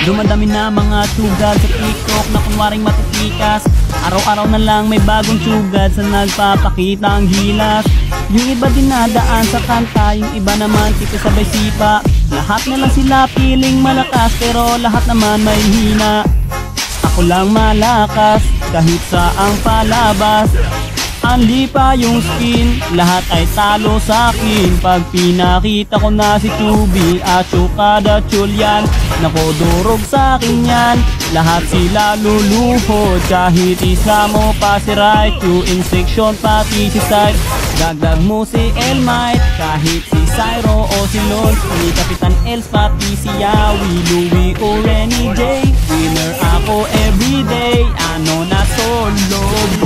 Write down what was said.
Dumadami na mga sugat sa TikTok na kunwaring matitikas. Araw-araw na lang may bagong sugat sa nagpapakita ang gilas. Yung iba dinadaan sa kanta, yung iba naman sabay sipa. Lahat na lang sila piling malakas, pero lahat naman may hina. Ako lang malakas, kahit saang palabas. Anli pa yung skin, lahat ay talo sa akin. Pag pinakita ko na si Chubby at Chukada Chulyan, nako durog sa akin yan. Lahat sila luluhod, kahit isa mo pa si right. Yung in section pati si side, dagdag mo si Elmite, kahit si Cyro o si Lol, ni Kapitan Els pati si Yawi, Louie o Renny J. Winner ako everyday, ano na solo.